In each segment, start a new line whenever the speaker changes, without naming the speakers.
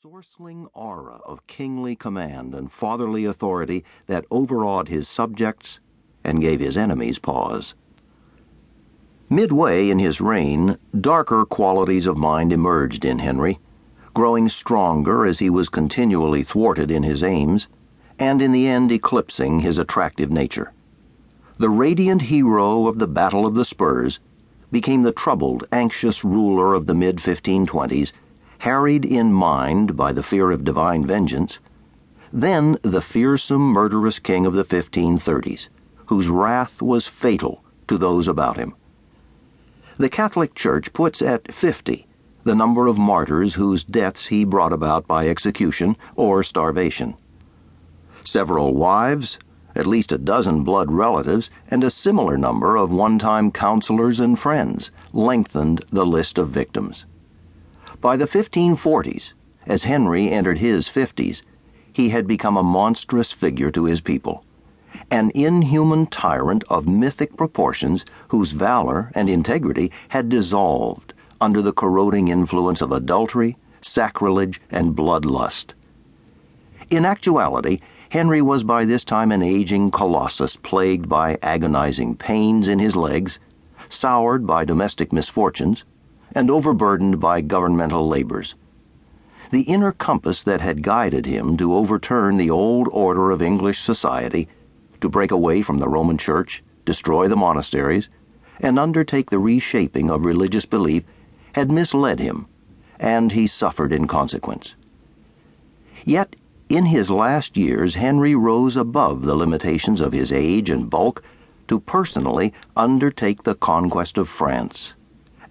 sourceling aura of kingly command and fatherly authority that overawed his subjects and gave his enemies pause. Midway in his reign, darker qualities of mind emerged in Henry, growing stronger as he was continually thwarted in his aims, and in the end eclipsing his attractive nature. The radiant hero of the Battle of the Spurs became the troubled, anxious ruler of the mid-1520s, harried in mind by the fear of divine vengeance, then the fearsome, murderous king of the 1530s, whose wrath was fatal to those about him. The Catholic Church puts at 50 the number of martyrs whose deaths he brought about by execution or starvation. Several wives, at least a dozen blood relatives, and a similar number of one-time counselors and friends lengthened the list of victims. By the 1540s, as Henry entered his 50s, he had become a monstrous figure to his people, an inhuman tyrant of mythic proportions whose valor and integrity had dissolved under the corroding influence of adultery, sacrilege, and bloodlust. In actuality, Henry was by this time an aging colossus plagued by agonizing pains in his legs, soured by domestic misfortunes, and overburdened by governmental labors. The inner compass that had guided him to overturn the old order of English society, to break away from the Roman Church, destroy the monasteries, and undertake the reshaping of religious belief, had misled him, and he suffered in consequence. Yet, in his last years, Henry rose above the limitations of his age and bulk to personally undertake the conquest of France,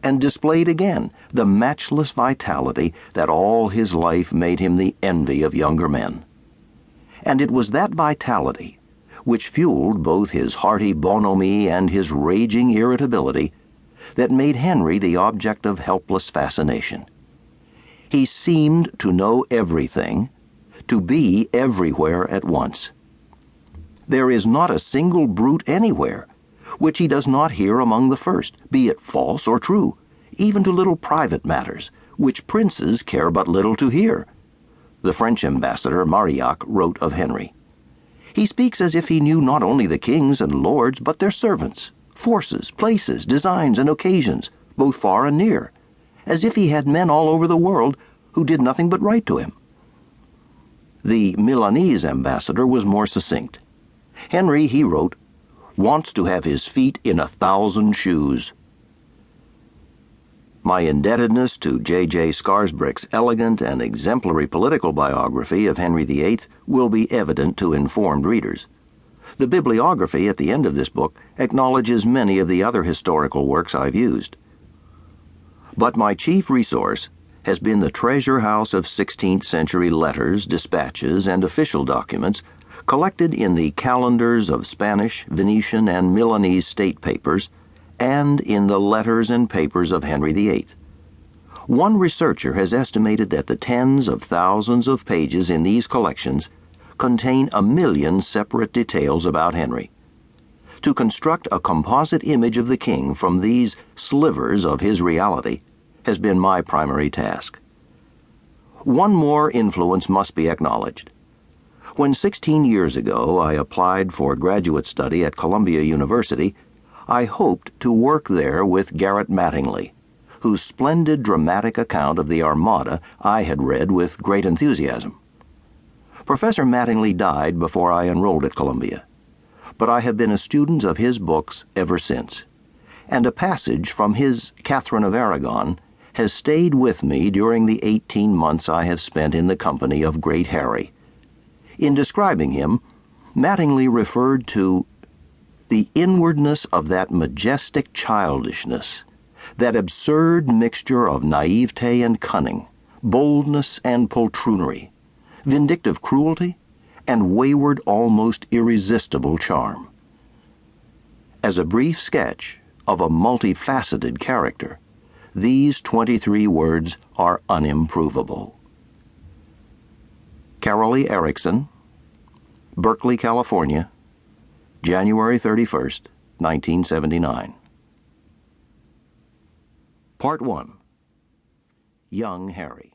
and displayed again the matchless vitality that all his life made him the envy of younger men. And it was that vitality which fueled both his hearty bonhomie and his raging irritability that made Henry the object of helpless fascination. He seemed to know everything, to be everywhere at once. There is not a single brute anywhere which he does not hear among the first, be it false or true, even to little private matters, which princes care but little to hear. The French ambassador Marillac wrote of Henry. He speaks as if he knew not only the kings and lords, but their servants, forces, places, designs, and occasions, both far and near, as if he had men all over the world who did nothing but write to him. The Milanese ambassador was more succinct. Henry, he wrote, wants to have his feet in 1,000 shoes. My indebtedness to J.J. Scarisbrick's elegant and exemplary political biography of Henry VIII will be evident to informed readers. The bibliography at the end of this book acknowledges many of the other historical works I've used. But my chief resource has been the treasure house of 16th century letters, dispatches, and official documents collected in the calendars of Spanish, Venetian, and Milanese state papers, and in the letters and papers of Henry VIII. One researcher has estimated that the tens of thousands of pages in these collections contain 1 million separate details about Henry. To construct a composite image of the king from these slivers of his reality has been my primary task. One more influence must be acknowledged. When 16 years ago I applied for graduate study at Columbia University, I hoped to work there with Garrett Mattingly, whose splendid dramatic account of the Armada I had read with great enthusiasm. Professor Mattingly died before I enrolled at Columbia, but I have been a student of his books ever since, and a passage from his Catherine of Aragon has stayed with me during the 18 months I have spent in the company of Great Harry. In describing him, Mattingly referred to the inwardness of that majestic childishness, that absurd mixture of naivete and cunning, boldness and poltroonery, vindictive cruelty, and wayward, almost irresistible charm. As a brief sketch of a multifaceted character, these 23 words are unimprovable. Carolly Erickson, Berkeley, California, January 31st, 1979. Part 1. Young Harry.